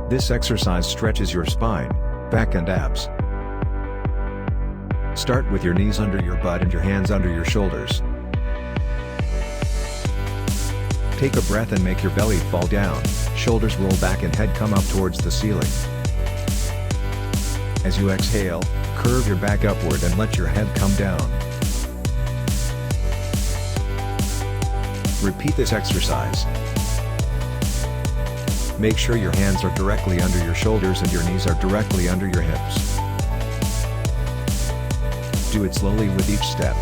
This exercise stretches your spine, back and abs. Start with your knees under your butt and your hands under your shoulders. Take a breath and make your belly fall down, shoulders roll back and head come up towards the ceiling. As you exhale, curve your back upward and let your head come down. Repeat this exercise. Make sure your hands are directly under your shoulders and your knees are directly under your hips. Do it slowly with each step.